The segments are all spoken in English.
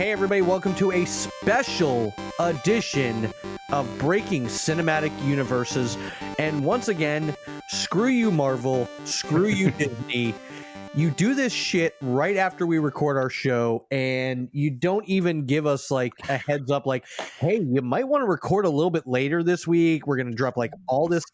Hey everybody, welcome to a special edition of Breaking Cinematic Universes. And once again, screw you Marvel, screw you Disney. You do this shit right after we record our show, and you don't even give us like a heads up like, hey, you might want to record a little bit later this week. We're going to drop like all this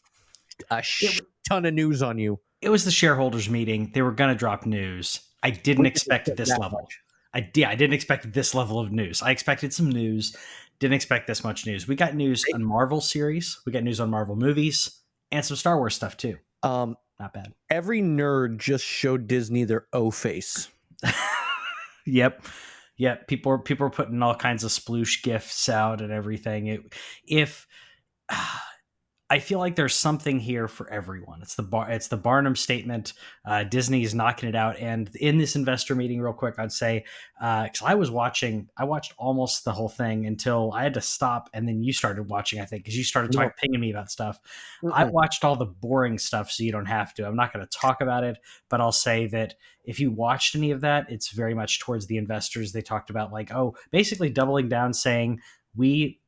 ton of news on you. It was the shareholders meeting. They were going to drop news. I didn't expect this level. I didn't expect this level of news. I expected some news. Didn't expect this much news. We got news on Marvel series. We got news on Marvel movies and some Star Wars stuff too. Not bad. Every nerd just showed Disney their O face. Yep. People are putting all kinds of sploosh gifts out and everything. I feel like there's something here for everyone. It's the Barnum statement. Disney is knocking it out. And in this investor meeting, real quick, I'd say, because I watched almost the whole thing until I had to stop, and then you started watching, I think, because you started pinging me about stuff. Mm-hmm. I watched all the boring stuff, so you don't have to. I'm not going to talk about it, but I'll say that if you watched any of that, it's very much towards the investors. They talked about basically doubling down, saying we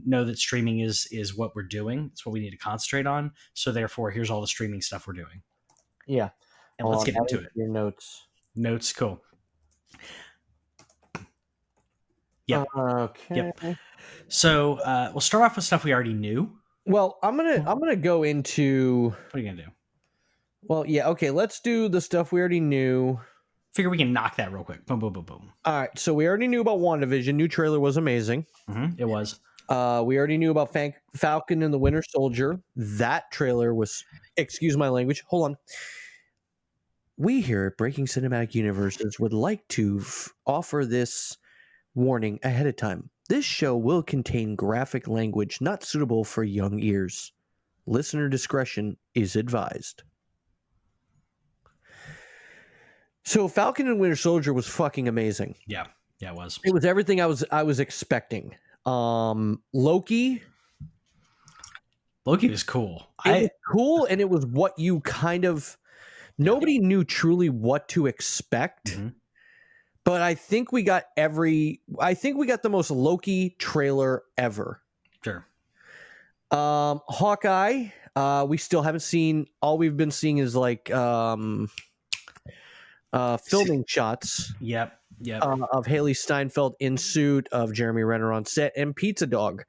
know that streaming is what we're doing. It's what we need to concentrate on. So therefore, here's all the streaming stuff we're doing. Yeah. And let's get into it. Your notes. Notes, cool. Yep. Okay. Yep. So we'll start off with stuff we already knew. Well, I'm gonna go into. What are you gonna do? Well, yeah. Okay. Let's do the stuff we already knew. Figure we can knock that real quick. Boom, boom, boom, boom. All right. So we already knew about WandaVision. New trailer was amazing. Mm-hmm. It was. We already knew about Falcon and the Winter Soldier. That trailer was, excuse my language. Hold on. We here at Breaking Cinematic Universes would like to offer this warning ahead of time. This show will contain graphic language not suitable for young ears. Listener discretion is advised. So Falcon and Winter Soldier was fucking amazing. Yeah, it was. It was everything I was expecting. Loki was cool. It was cool, and it was what you kind of nobody knew truly what to expect. Mm-hmm. But I think we got the most Loki trailer ever. Sure. Hawkeye, we still haven't seen. All we've been seeing is filming shots. Yep. Of Haley Steinfeld in suit, of Jeremy Renner on set, and Pizza Dog.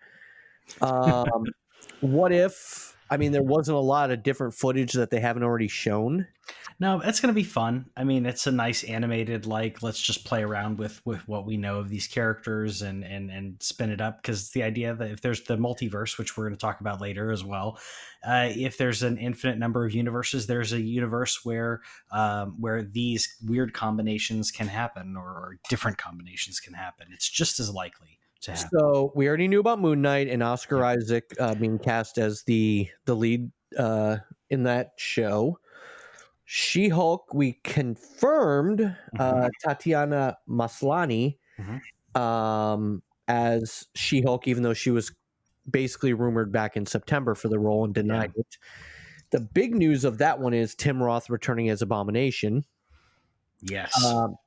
What if? I mean, there wasn't a lot of different footage that they haven't already shown. No, it's going to be fun. I mean, it's a nice animated, let's just play around with what we know of these characters and spin it up. Because the idea that if there's the multiverse, which we're going to talk about later as well, if there's an infinite number of universes, there's a universe where these weird combinations can happen or different combinations can happen. It's just as likely to happen. So we already knew about Moon Knight and Oscar Isaac being cast as the lead in that show. She-Hulk, we confirmed Tatiana Maslany as She-Hulk, even though she was basically rumored back in September for the role and denied it. The big news of that one is Tim Roth returning as Abomination. Yes.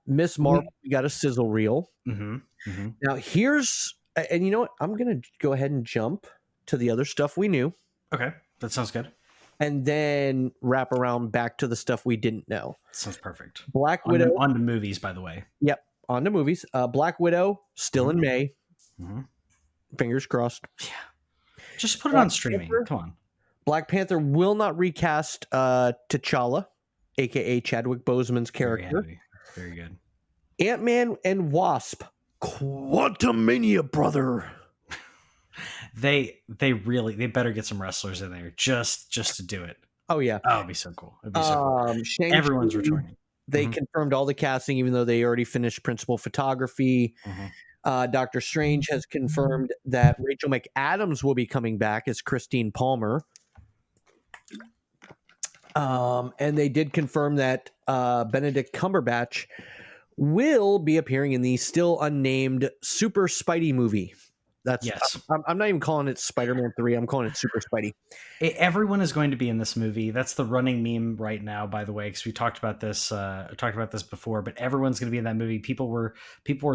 Miss Marvel, we got a sizzle reel. Mm-hmm. Mm-hmm. Now here's, and you know what? I'm going to go ahead and jump to the other stuff we knew. Okay, that sounds good. And then wrap around back to the stuff we didn't know. Sounds perfect. Black Widow. On the movies, by the way. Yep, on the movies. Black Widow, still in May. Mm-hmm. Fingers crossed. Yeah. Just put it on streaming. Come on. Black Panther will not recast T'Challa, a.k.a. Chadwick Boseman's character. Very good. Ant-Man and Wasp. Quantumania, brother. They better get some wrestlers in there just to do it. Oh yeah, it'd be so cool. Everyone's returning. They confirmed all the casting, even though they already finished principal photography. Doctor Strange has confirmed that Rachel McAdams will be coming back as Christine Palmer. And they did confirm that Benedict Cumberbatch will be appearing in the still unnamed Super Spidey movie. That's Yes. I'm not even calling it Spider-Man 3. I'm calling it Super Spidey. Everyone is going to be in this movie. That's the running meme right now, by the way, because we talked about this before. But everyone's going to be in that movie. People were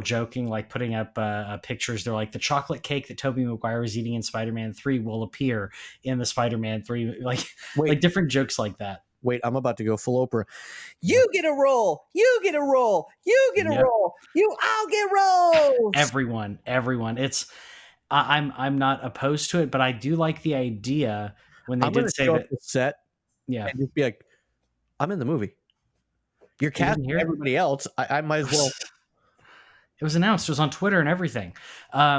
joking, like putting up pictures. They're like, the chocolate cake that Tobey Maguire was eating in Spider-Man 3 will appear in the Spider-Man 3, like Wait, different jokes like that. wait, I'm about to go full Oprah. You get a roll. You get a roll. You get a Yep. roll. You all get rolls. Everyone. I'm not opposed to it, but I do like the idea when they I'm gonna did say show up that. the set Yeah, and just be like, I'm in the movie. You're you didn't casting hear it. everybody else. I might as well. It was announced. It was on Twitter and everything. I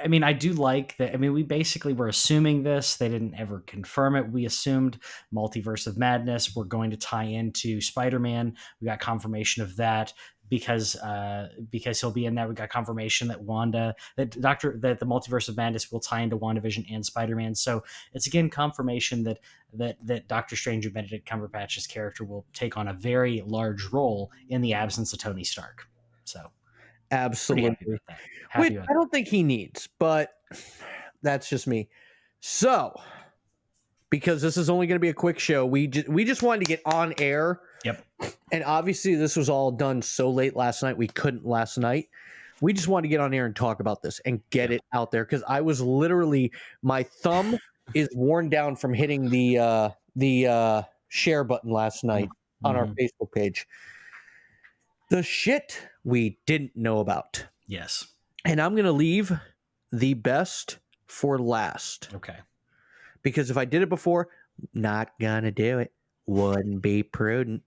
mean, I do like that. I mean, we basically were assuming this. They didn't ever confirm it. We assumed Multiverse of Madness were going to tie into Spider-Man. We got confirmation of that because he'll be in that. We got confirmation that that the Multiverse of Madness will tie into WandaVision and Spider-Man. So it's again confirmation that Doctor Strange and Benedict Cumberbatch's character will take on a very large role in the absence of Tony Stark. So. Pretty happy Absolutely. about that. Which Happy about I don't think he needs, but that's just me. So, because this is only going to be a quick show, we just wanted to get on air. Yep. And obviously, this was all done so late last night. We couldn't last night. We just wanted to get on air and talk about this and get it out there because I was literally, my thumb is worn down from hitting the share button last night on our Facebook page. The shit we didn't know about. Yes. And I'm going to leave the best for last. Okay. Because if I did it before, not going to do it. Wouldn't be prudent.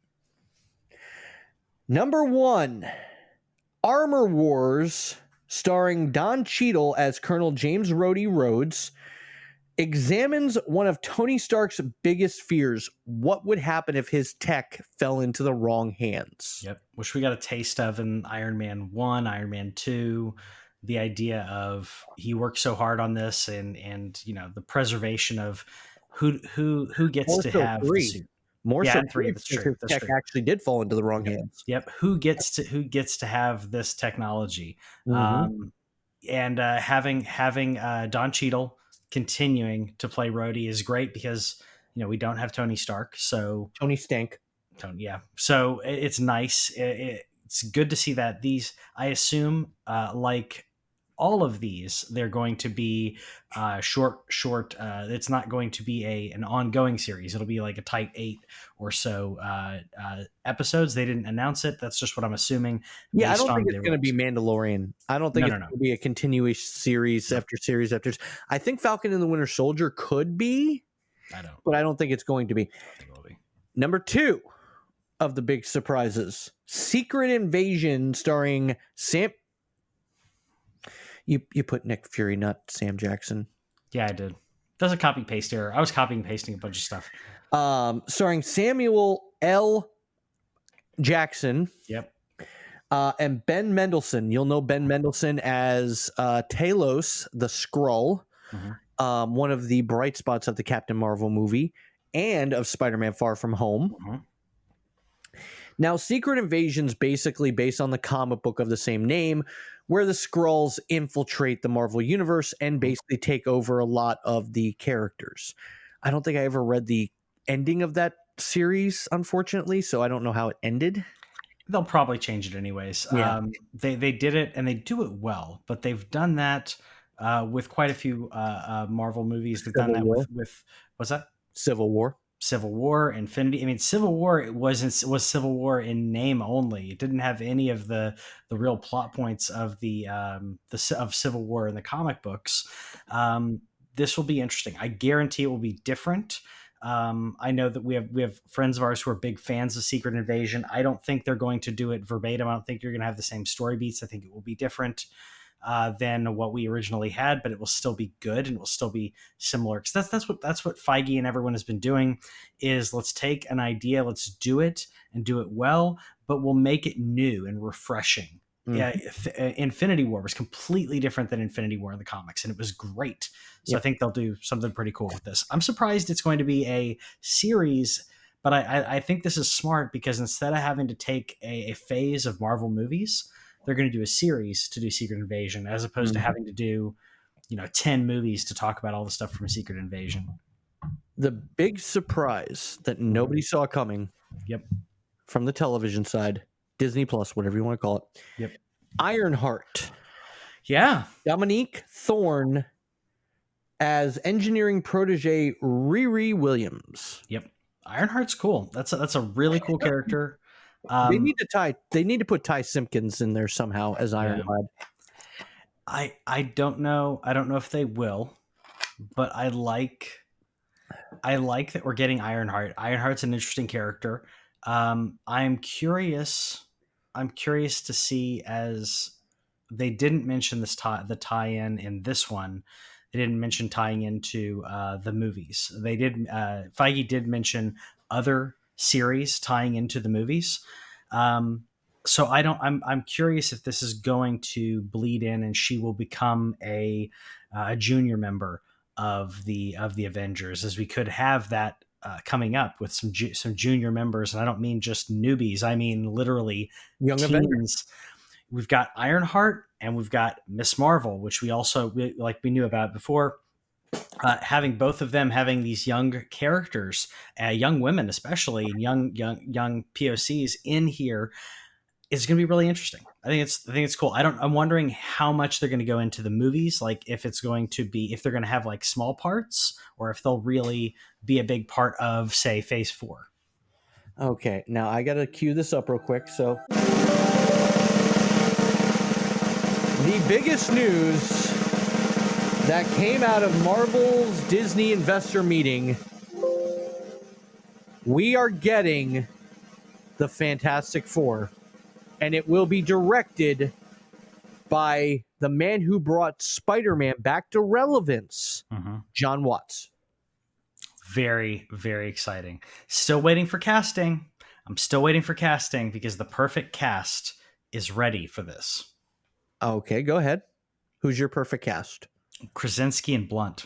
Number 1, Armor Wars, starring Don Cheadle as Colonel James Rhodey Rhodes, examines one of Tony Stark's biggest fears. What would happen if his tech fell into the wrong hands? Yep. Which we got a taste of in Iron Man 1, Iron Man 2. The idea of he worked so hard on this and you know, the preservation of who gets More to so have 3. the suit. More Yeah, so and 3, that's true. His That's tech true. actually did fall into the wrong hands. Yep. Who gets to have this technology? Mhm. And having Don Cheadle continuing to play Rhodey is great because you know we don't have Tony Stark, so Tony Stank. So it's nice. It's good to see that these. I assume, like all of these, they're going to be short. It's not going to be an ongoing series. It'll be like a tight 8 or so episodes. They didn't announce it. That's just what I'm assuming. Yeah, I don't think it's going to be Mandalorian. I don't think it's going to be a continuous series after series after. I think Falcon and the Winter Soldier could be. But I don't think it's going to be. Number 2 of the big surprises: Secret Invasion, starring Sam. You put Nick Fury, not Sam Jackson. Yeah, I did. That's a copy paste error. I was copying and pasting a bunch of stuff. Starring Samuel L. Jackson. Yep. And Ben Mendelsohn. You'll know Ben Mendelsohn as Talos the Skrull, one of the bright spots of the Captain Marvel movie and of Spider-Man Far From Home. Now, Secret Invasion's basically based on the comic book of the same name, where the Skrulls infiltrate the Marvel Universe and basically take over a lot of the characters. I don't think I ever read the ending of that series, unfortunately, so I don't know how it ended. They'll probably change it anyways. Yeah. They did it, and they do it well, but they've done that with quite a few Marvel movies. They've done that with what's that? Civil War, Infinity. I mean, Civil War was Civil War in name only. It didn't have any of the real plot points of of Civil War in the comic books. This will be interesting. I guarantee it will be different. I know that we have friends of ours who are big fans of Secret Invasion. I don't think they're going to do it verbatim. I don't think you're going to have the same story beats. I think it will be different than what we originally had, but it will still be good and it will still be similar. Because that's what Feige and everyone has been doing is let's take an idea, let's do it and do it well, but we'll make it new and refreshing. Yeah, Infinity War was completely different than Infinity War in the comics, and it was great. So I think they'll do something pretty cool with this. I'm surprised it's going to be a series, but I think this is smart because instead of having to take a phase of Marvel movies, they're going to do a series to do Secret Invasion as opposed to having to do 10 movies to talk about all the stuff from Secret Invasion. The big surprise that nobody saw coming. Yep. From the television side, Disney Plus, whatever you want to call it. Yep. Ironheart. Yeah. Dominique Thorne as engineering protege Riri Williams. Yep. Ironheart's cool. That's a really cool character. They need to put Ty Simpkins in there somehow as Ironheart. I don't know. I don't know if they will, but I like that we're getting Ironheart. Ironheart's an interesting character. I'm curious to see, as they didn't mention the tie-in in this one. They didn't mention tying into the movies. They did. Feige did mention other series tying into the movies. So I'm curious if this is going to bleed in, and she will become a junior member of the Avengers, as we could have that coming up with some junior members, and I don't mean just newbies. I mean literally Young teens. Avengers. We've got Ironheart and we've got Miss Marvel, which we knew about before. Having both of them having these young characters, young women especially, young POCs in here is going to be really interesting. I think it's cool. I'm wondering how much they're going to go into the movies, like if they're going to have like small parts, or if they'll really be a big part of, say, Phase 4. Okay, now I got to cue this up real quick. So the biggest news that came out of Marvel's Disney investor meeting, we are getting the Fantastic Four, and it will be directed by the man who brought Spider-Man back to relevance, John Watts. Very, very exciting. Still waiting for casting. I'm still waiting for casting because the perfect cast is ready for this. Okay, go ahead. Who's your perfect cast? Krasinski and Blunt.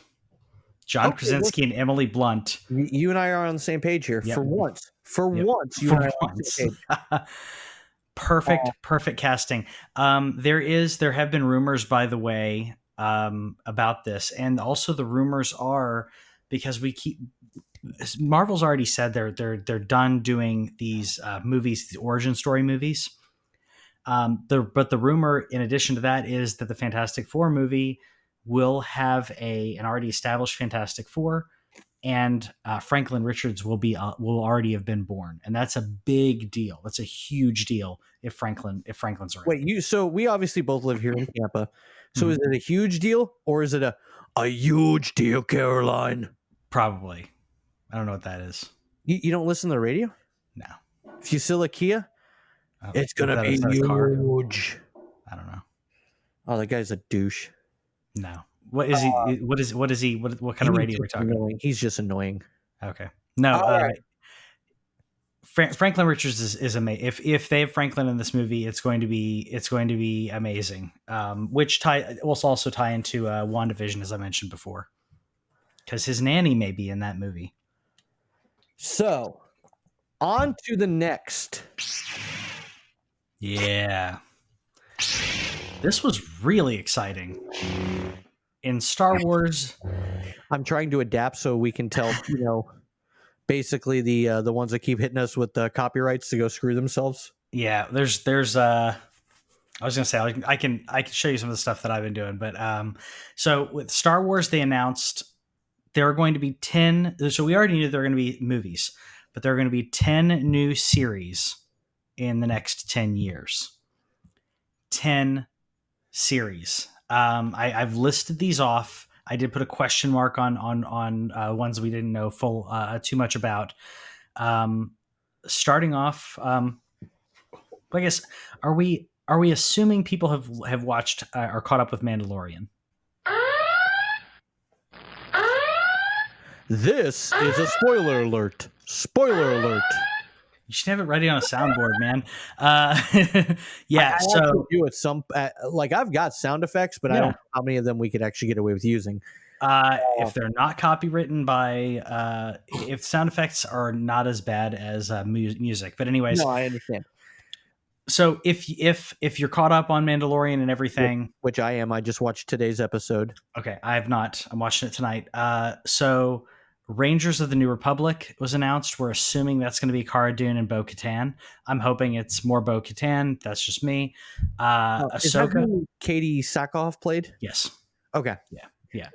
John Krasinski and Emily Blunt. You and I are on the same page here. Yep. For once, you and I are on the same page. Perfect casting. There have been rumors, by the way, about this, and also the rumors are because Marvel's already said they're done doing these movies, these origin story movies. But the rumor, in addition to that, is that the Fantastic Four movie will have an already established Fantastic Four, and Franklin Richards will already have been born, and that's a big deal. That's a huge deal if Franklin's around. Wait, so we obviously both live here in Tampa. So is it a huge deal, or is it a huge deal, Caroline? Probably. I don't know what that is. You don't listen to the radio? No. Fusilakia? It's gonna be huge. I don't know. Oh, that guy's a douche. No. What is he? What is he? What kind of radio are we talking about? He's just annoying. Okay. No. Franklin Richards is amazing. If they have Franklin in this movie, it's going to be amazing. Which will also tie into WandaVision, as I mentioned before, because his nanny may be in that movie. So, on to the next. Yeah. This was really exciting. In Star Wars, I'm trying to adapt so we can tell, basically the ones that keep hitting us with the copyrights to go screw themselves. Yeah, there's I was gonna say I can show you some of the stuff that I've been doing, but so with Star Wars, they announced there are going to be 10. So we already knew there were going to be movies, but there are going to be 10 new series in the next 10 years. 10 series. I've listed these off. I did put a question mark on ones we didn't know too much about. Starting off, I guess are we assuming people have watched or caught up with Mandalorian? This is a spoiler alert. Spoiler alert. You should have it ready on a soundboard, man. Yeah. So do it I've got sound effects, but I don't know how many of them we could actually get away with using. If they're not copywritten by, if sound effects are not as bad as music, but anyways. No, I understand. So if you're caught up on Mandalorian and everything, Which I am. I just watched today's episode. okay, I have not. I'm watching it tonight. So Rangers of the New Republic was announced. We're assuming that's going to be Cara Dune and Bo Katan. I'm hoping it's more Bo Katan. That's just me. Is that Ahsoka. who Katie Sackhoff played? Yes. Okay. Yeah. Yeah.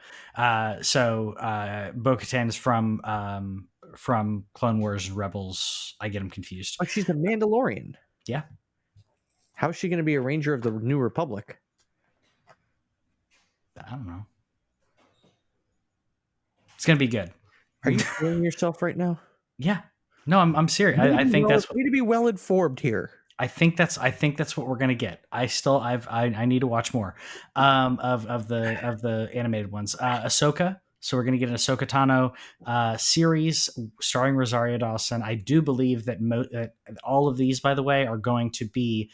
So Bo Katan is from Clone Wars and Rebels. I get them confused. Oh, she's a Mandalorian. Yeah. How is she going to be a Ranger of the New Republic? I don't know. It's gonna be good. Are you feeling yourself right now? Yeah. No, I'm serious. I think that's what, need to be well informed here. I think that's what we're gonna get. I need to watch more of the animated ones. Ahsoka. So we're gonna get an Ahsoka Tano series starring Rosario Dawson. I do believe that all of these, by the way, are going to be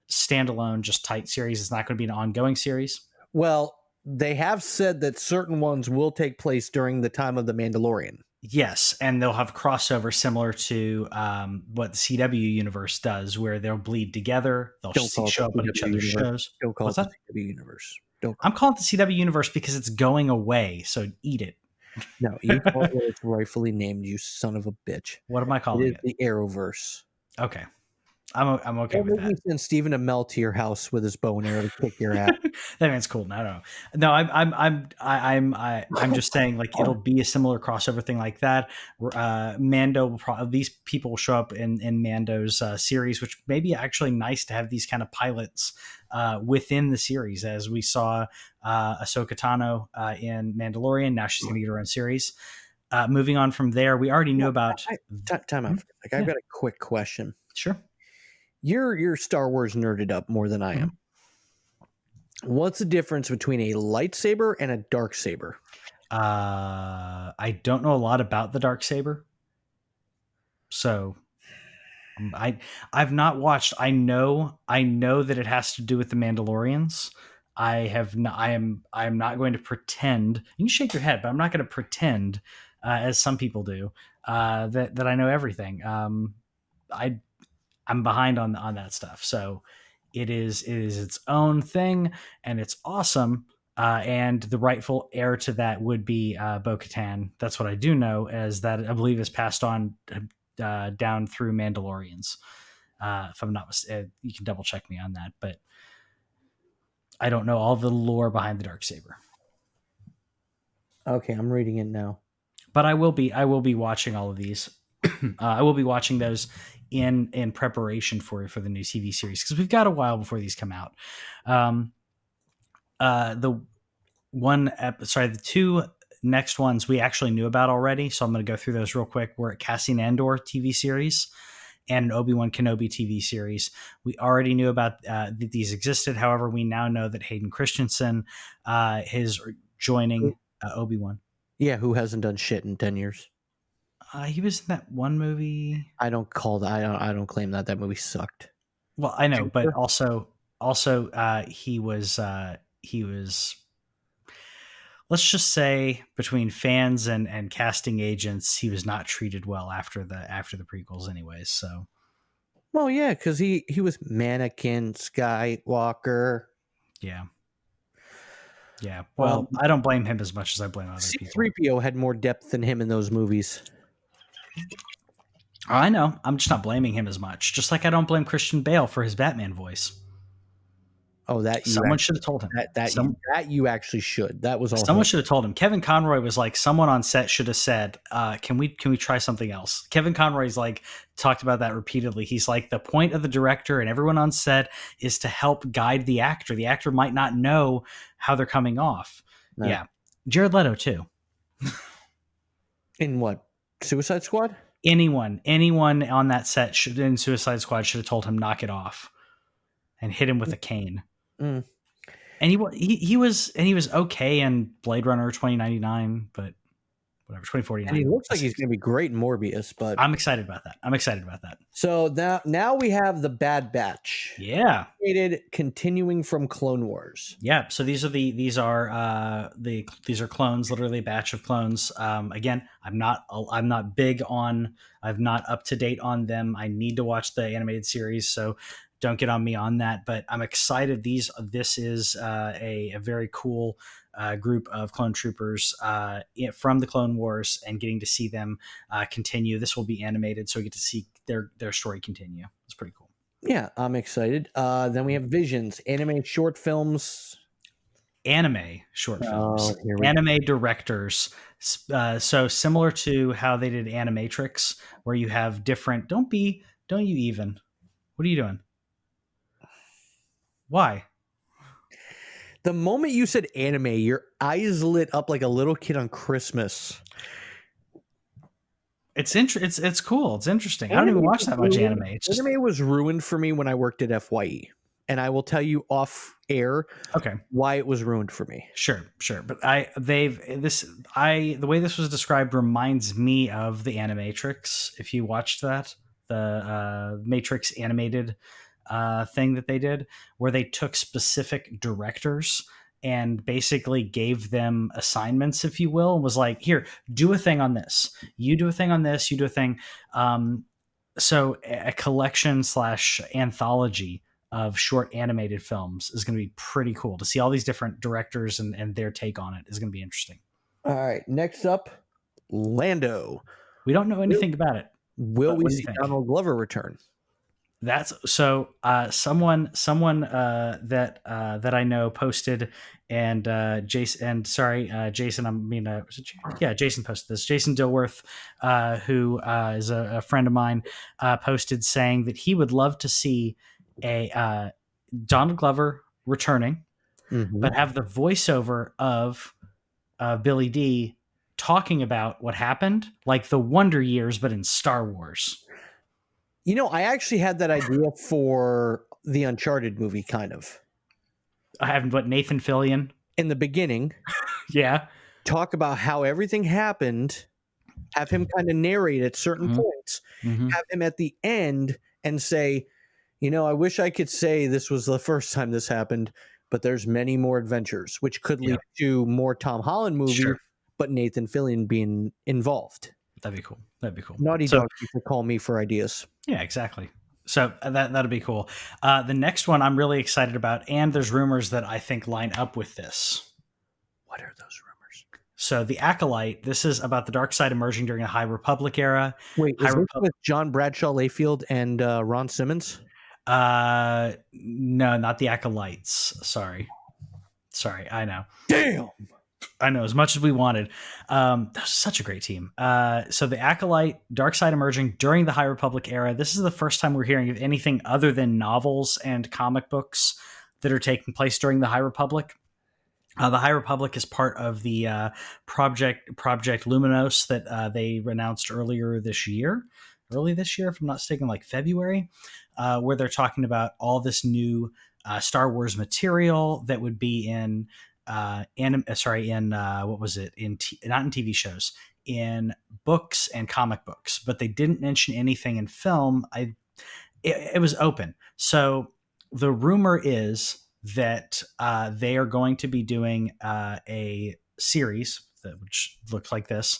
standalone, just tight series. It's not going to be an ongoing series. Well, they have said that certain ones will take place during the time of the Mandalorian. Yes, and they'll have crossover similar to what the CW universe does, where they'll bleed together. They'll show up on each other's shows. Don't call it the CW universe. I'm calling it the CW universe because it's going away. So eat it. No, you call it what it's rightfully named. You son of a bitch. What am I calling it? The Arrowverse. Okay. I'm okay with that. Send Stephen Amell to your house with his bow and arrow to kick your ass. That man's cool. I don't know. No, I'm just saying, like, it'll be a similar crossover thing like that. Mando, these people will show up in Mando's series, which may be actually nice to have these kind of pilots within the series, as we saw Ahsoka Tano in Mandalorian. Now she's going to get her own series. Moving on from there, we already knew about. Time out. I've got a quick question. Sure. You're Star Wars nerded up more than I am. What's the difference between a lightsaber and a dark saber? I don't know a lot about the dark saber, so I've not watched. I know that it has to do with the Mandalorians. I am not going to pretend. You can shake your head, but I'm not going to pretend, as some people do, that I know everything. I'm behind on that stuff. So it is its own thing, and it's awesome. And the rightful heir to that would be Bo-Katan. That's what I do know, as that I believe is passed on down through Mandalorians. If I'm not mistaken, you can double check me on that, but I don't know all the lore behind the Darksaber. Okay, I'm reading it now. But I will be watching all of these. I will be watching those in preparation for the new TV series, because we've got a while before these come out. The two next ones we actually knew about already, so I'm going to go through those real quick. We're at Cassian Andor TV series and an Obi-Wan Kenobi TV series. We already knew about that these existed. However, we now know that Hayden Christensen is joining Obi-Wan. Yeah, who hasn't done shit in 10 years? He was in that one movie. I don't claim that movie sucked. Well, I know, but also he was let's just say, between fans and casting agents, he was not treated well after the prequels anyways. So, well, yeah, because he was Mannequin Skywalker. Yeah. Well, I don't blame him as much as I blame other people. C-3PO had more depth than him in those movies. I know. I'm just not blaming him as much. Just like I don't blame Christian Bale for his Batman voice. Oh, that someone should have told him. That you actually should. That was all. Someone should have told him. Kevin Conroy was like, someone on set should have said, "Can we try something else?" Kevin Conroy's like talked about that repeatedly. He's like, the point of the director and everyone on set is to help guide the actor. The actor might not know how they're coming off. No. Yeah, Jared Leto too. In what? Suicide Squad? Anyone on that set in Suicide Squad should have told him, knock it off, and hit him with a cane. And he was okay in Blade Runner 2099, but whatever, 2049. And he looks like he's going to be great in Morbius, but I'm excited about that. So now we have the Bad Batch. Yeah. Continuing from Clone Wars. Yeah. So these are clones, literally a batch of clones. Again, I'm not up to date on them. I need to watch the animated series. So don't get on me on that, but I'm excited. This is a very cool group of clone troopers from the Clone Wars, and getting to see them continue. This will be animated, so we get to see their story continue. It's pretty cool. Yeah, I'm excited. Then we have Visions, anime short films. Anime short films, Here we anime directors. So similar to how they did Animatrix, where you have different. Don't you even? What are you doing? Why? The moment you said anime, your eyes lit up like a little kid on Christmas. It's cool. It's interesting. I don't even watch that much anime. It's just Anime was ruined for me when I worked at FYE, and I will tell you off air okay. why it was ruined for me. Sure. But the way this was described reminds me of the Animatrix. If you watched that, the Matrix animated thing that they did, where they took specific directors and basically gave them assignments, if you will, and was like, here, do a thing on this. You do a thing on this. You do a thing. So a collection / anthology of short animated films is going to be pretty cool. To see all these different directors and their take on it is going to be interesting. All right, next up, Lando. We don't know anything about it. Will we what do you see think? Donald Glover return? That's so. Someone that I know posted, and Jason. Was it? Yeah, Jason posted this. Jason Dilworth, who is a friend of mine, posted saying that he would love to see a Donald Glover returning, but have the voiceover of Billy D talking about what happened, like the Wonder Years, but in Star Wars. You know, I actually had that idea for the Uncharted movie, kind of. I haven't, but Nathan Fillion in the beginning. Yeah. Talk about how everything happened, have him kind of narrate at certain points, have him at the end and say, you know, I wish I could say this was the first time this happened, but there's many more adventures, which could lead to more Tom Holland movies, but Nathan Fillion being involved. That'd be cool. Naughty Dog people call me for ideas. Yeah, exactly. So that'd be cool. The next one I'm really excited about, and there's rumors that I think line up with this. What are those rumors? So the Acolyte, this is about the dark side emerging during the High Republic era. Wait, is this with John Bradshaw Layfield and Ron Simmons? No, not the Acolytes. Sorry, I know. Damn. I know, as much as we wanted. That was such a great team. So the Acolyte, Dark Side emerging during the High Republic era. This is the first time we're hearing of anything other than novels and comic books that are taking place during the High Republic. The High Republic is part of the Project Luminos that they announced early this year, if I'm not mistaken, like February, where they're talking about all this new Star Wars material that would be in not in TV shows, in books and comic books, but they didn't mention anything in film. It was open. So the rumor is that they are going to be doing a series which looks like this,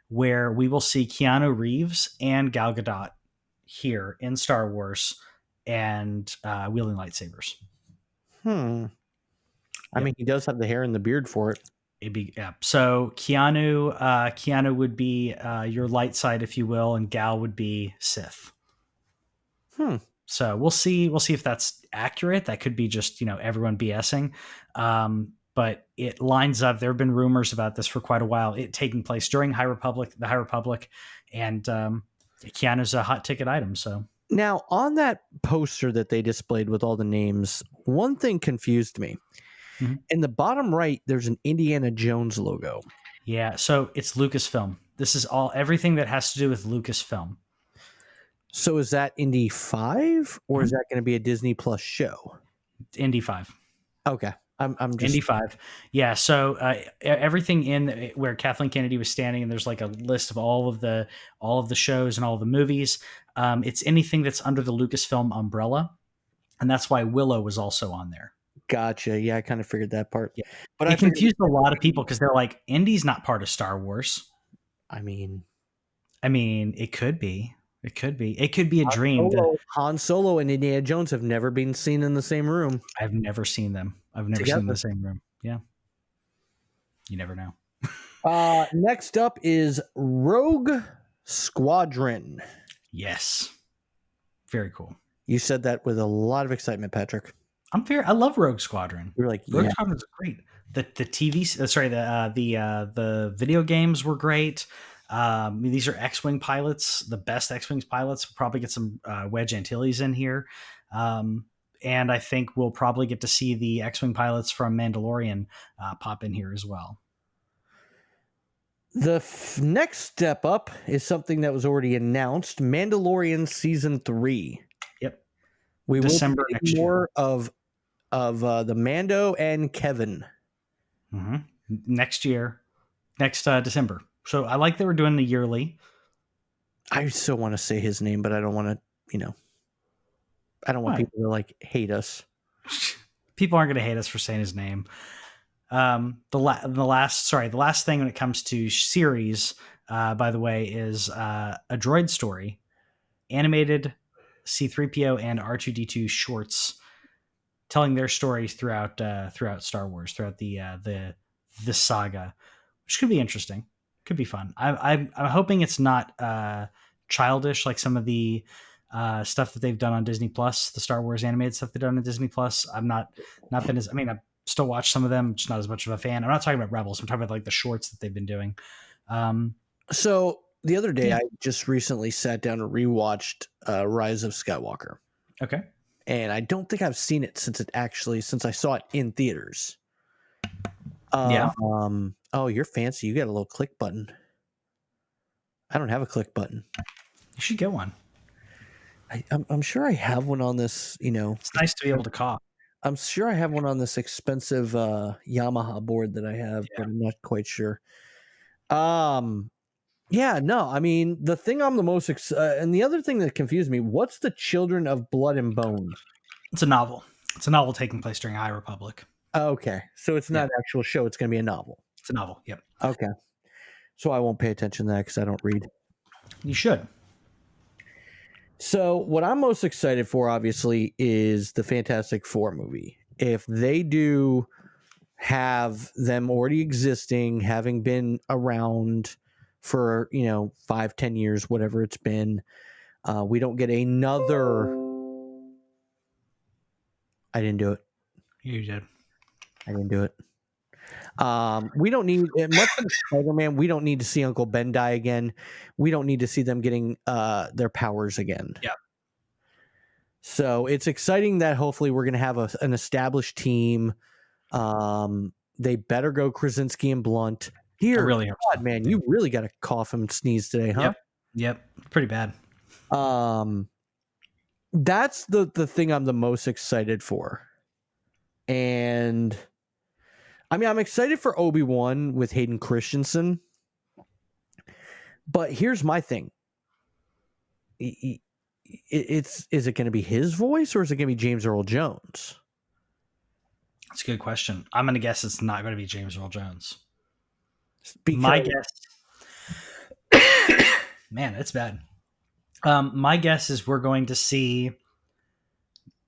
where we will see Keanu Reeves and Gal Gadot here in Star Wars and wielding lightsabers. I mean, he does have the hair and the beard for it. So Keanu would be your light side, if you will, and Gal would be Sith. So we'll see if that's accurate. That could be just, everyone BSing. But it lines up. There have been rumors about this for quite a while. It taking place during the High Republic, and Keanu's a hot ticket item. So now on that poster that they displayed with all the names, one thing confused me. In the bottom right, there's an Indiana Jones logo. Yeah, so it's Lucasfilm. This is everything that has to do with Lucasfilm. So is that Indy 5 or is that going to be a Disney Plus show? Indy 5. Okay. I'm just Indy 5. Yeah, so everything in where Kathleen Kennedy was standing, and there's like a list of all of the shows and all of the movies. It's anything that's under the Lucasfilm umbrella, and that's why Willow was also on there. Gotcha. Yeah, I kind of figured that part. Yeah. But it confused a lot of people because they're like, Indy's not part of Star Wars. I mean, it could be. It could be. It could be a dream. Han Solo and Indiana Jones have never been seen in the same room I've never seen them. I've never seen them in together. the same room. Yeah. You never know. Next up is Rogue Squadron. Yes. Very cool. You said that with a lot of excitement, Patrick. I love Rogue Squadron. You're like, Rogue yeah. Squadron's great. The TV, sorry, the video games were great. These are X-wing pilots, the best X-wings pilots. We'll probably get some Wedge Antilles in here, and I think we'll probably get to see the X-wing pilots from Mandalorian pop in here as well. The next step up is something that was already announced: Mandalorian season 3. Yep, we December will next see more year. of the Mando and Kevin. Mm-hmm. Next year, next December. So I like that we're doing the yearly. I still want to say his name, but I don't want to, I don't want people to like hate us. People aren't going to hate us for saying his name. The last thing when it comes to series, by the way, is a Droid Story, animated C-3PO and R2-D2 shorts, telling their stories throughout Star Wars, throughout the saga, which could be interesting. Could be fun. I'm hoping it's not childish like some of the stuff that they've done on Disney Plus, the Star Wars animated stuff they've done on Disney Plus. I've not been as, I mean, I've still watched some of them, just not as much of a fan. I'm not talking about Rebels. I'm talking about like the shorts that they've been doing. So the other day, I just recently sat down and rewatched Rise of Skywalker. Okay. And I don't think I've seen it since I saw it in theaters. Yeah. Oh, you're fancy. You got a little click button. I don't have a click button. You should get one. I'm sure I have one on this, It's nice to be able to cough. I'm sure I have one on this expensive Yamaha board that I have, but I'm not quite sure. Yeah, no, I mean, the thing I'm the most and the other thing that confused me, what's the Children of Blood and Bone? It's a novel. It's a novel taking place during High Republic. Okay, so it's not an actual show. It's going to be a novel. It's a novel. Yep. Okay, so I won't pay attention to that because I don't read. You should. So what I'm most excited for, obviously, is the Fantastic Four movie. If they do have them already existing, having been around for 5-10 years, whatever it's been, we don't get another. I didn't do it. You did. I didn't do it. We don't need much of Spider-Man. We don't need to see Uncle Ben die again. We don't need to see them getting their powers again. Yeah. So it's exciting that hopefully we're going to have an established team. They better go Krasinski and Blunt. Here, really God, man, you really got to cough and sneeze today, huh? Yep. Pretty bad. That's the thing I'm the most excited for. And I mean, I'm excited for Obi-Wan with Hayden Christensen. But here's my thing. Is it going to be his voice or is it going to be James Earl Jones? That's a good question. I'm going to guess it's not going to be James Earl Jones. Because my guess, man, it's bad. My guess is we're going to see.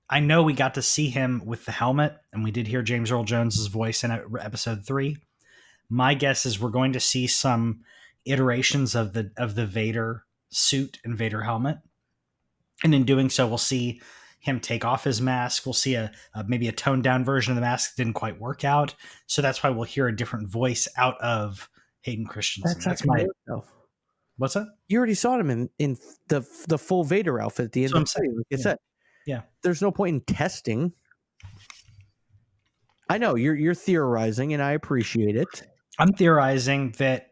I know we got to see him with the helmet, and we did hear James Earl Jones's voice in episode 3. My guess is we're going to see some iterations of the Vader suit and Vader helmet, and in doing so, we'll see him take off his mask. We'll see maybe a toned down version of the mask that didn't quite work out. So that's why we'll hear a different voice out of Hayden Christensen. That's my. What's that? You already saw him in the full Vader outfit at the end of the movie. Like I said, yeah. There's no point in testing. I know you're theorizing, and I appreciate it. I'm theorizing that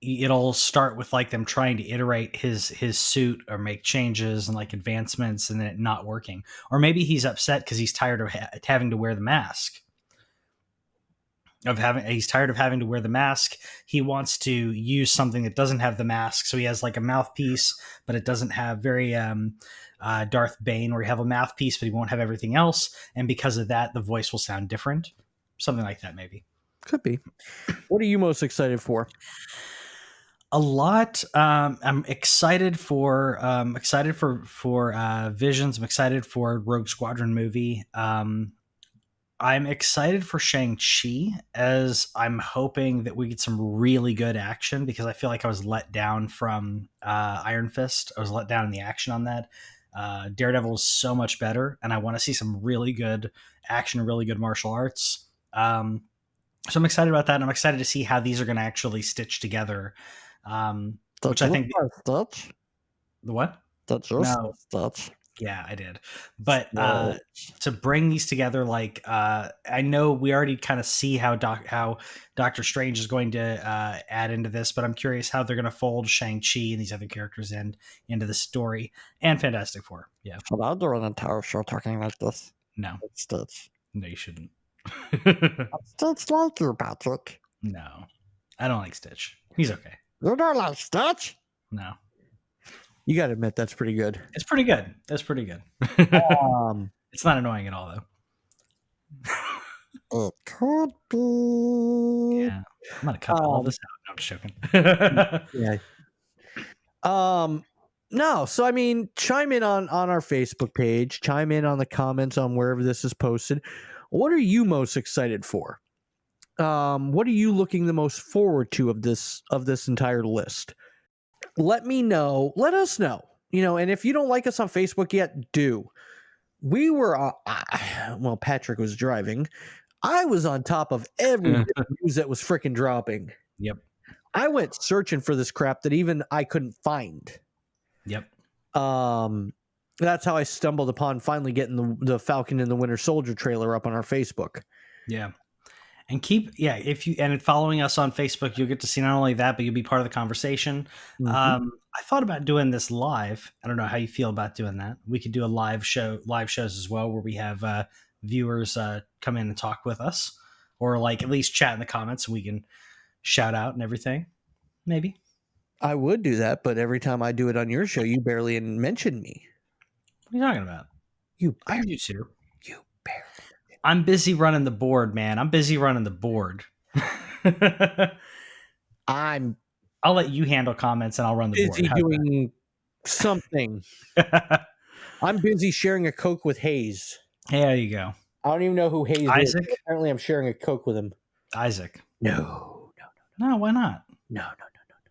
it'll start with like them trying to iterate his suit or make changes and like advancements and then it not working. Or maybe he's upset because he's tired of having to wear the mask. He's tired of having to wear the mask. He wants to use something that doesn't have the mask. So he has like a mouthpiece, but it doesn't have very Darth Bane where you have a mouthpiece, but he won't have everything else. And because of that, the voice will sound different. Something like that, maybe. Could be. What are you most excited for? A lot. I'm excited for Visions. I'm excited for Rogue Squadron movie. I'm excited for Shang-Chi, as I'm hoping that we get some really good action, because I feel like I was let down from Iron Fist. I was let down in the action on that. Daredevil is so much better, and I want to see some really good action, really good martial arts. So I'm excited about that, and I'm excited to see how these are going to actually stitch together. Which I think Stitch? the what? Did you No, Stitch? yeah, I did. But Stitch. to bring these together, like I know we already kind of see how Doctor Strange is going to add into this, but I'm curious how they're going to fold Shang-Chi and these other characters into the story, and Fantastic Four. Yeah, Should I do an entire show talking like this? no, Stitch. no, you shouldn't. Stitch like you, Patrick. No, I don't like Stitch. He's okay. You don't like Stitch? No, You got to admit that's pretty good. it's pretty good. It's pretty good. It's not annoying at all, though. It could be. Yeah, I'm gonna cut all this out. No, I'm just joking. Yeah. No, so I mean, chime in on our Facebook page, chime in on the comments on wherever this is posted. What are you most excited for? What are you looking the most forward to of this entire list? Let me know. Let us know. And if you don't like us on Facebook yet, do. We were well, Patrick was driving. I was on top of every news that was freaking dropping. Yep. I went searching for this crap that even I couldn't find. Yep. That's how I stumbled upon finally getting the Falcon and the Winter Soldier trailer up on our Facebook. Yeah. And if you following us on Facebook, you'll get to see not only that, but you'll be part of the conversation. Mm-hmm. I thought about doing this live. I don't know how you feel about doing that. We could do a live shows as well, where we have viewers come in and talk with us, or like at least chat in the comments, so we can shout out and everything. Maybe I would do that, but every time I do it on your show, you barely mention me. What are you talking about? I heard you too. You barely. I'm busy running the board, man. I'm busy running the board. I'll let you handle comments, and I'll run the board. Busy doing something. I'm busy sharing a Coke with Hayes. Hey, there you go. I don't even know who Hayes Isaac? is. Apparently, I'm sharing a Coke with him. Isaac. No. No, why not? No.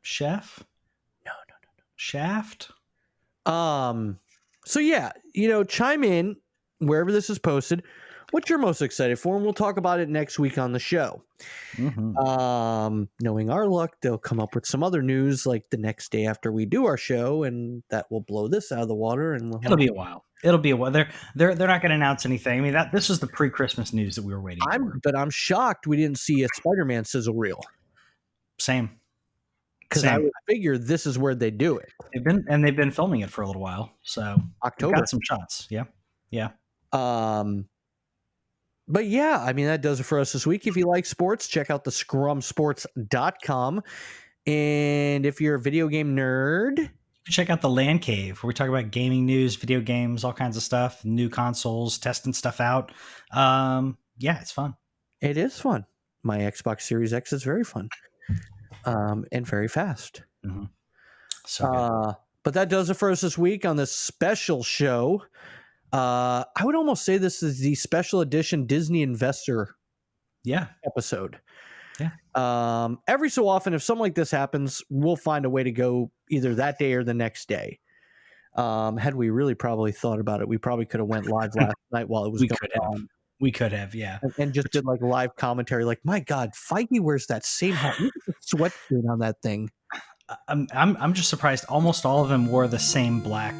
Chef? No. Shaft? So yeah, chime in wherever this is posted. What you're most excited for, and we'll talk about it next week on the show. Mm-hmm. Knowing our luck, they'll come up with some other news like the next day after we do our show, and that will blow this out of the water. And it'll be a while. They're not going to announce anything. I mean, this was the pre-Christmas news that we were waiting for. But I'm shocked we didn't see a Spider-Man sizzle reel. Same. Because I would figure this is where they do it. They've been filming it for a little while, so October. Got some shots. Yeah. But yeah, I mean, that does it for us this week. If you like sports, check out the scrumsports.com. And if you're a video game nerd, check out the TheLanCave, where we talk about gaming news, video games, all kinds of stuff, new consoles, testing stuff out. Yeah, it's fun. It is fun. My Xbox Series X is very fun. And very fast. Mm-hmm. So good. But that does it for us this week on this special show. I would almost say this is the special edition Disney Investor episode. Yeah. Every so often, if something like this happens, we'll find a way to go either that day or the next day. Had we really probably thought about it, we probably could have went live last night while it was going on. We could have, yeah. And just did like live commentary, like, my God, Feige wears that same hat. Look at the sweatshirt on that thing. I'm just surprised. Almost all of them wore the same black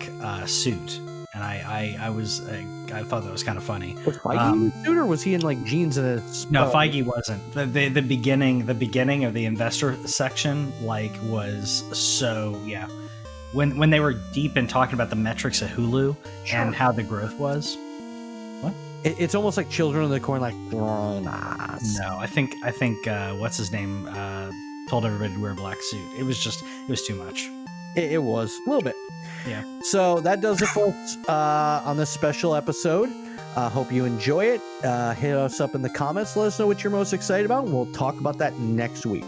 suit, and I thought that was kind of funny. Was Feige in a suit, or was he in like jeans and a? No, Feige wasn't. The beginning of the investor section was so yeah. When they were deep in talking about the metrics of Hulu and how the growth was. What? It's almost like Children of the Corn, like. No, I think what's his name told everybody to wear a black suit. It was too much. It was a little bit. Yeah. So that does it for us on this special episode. Hope you enjoy it. Hit us up in the comments. Let us know what you're most excited about, and we'll talk about that next week.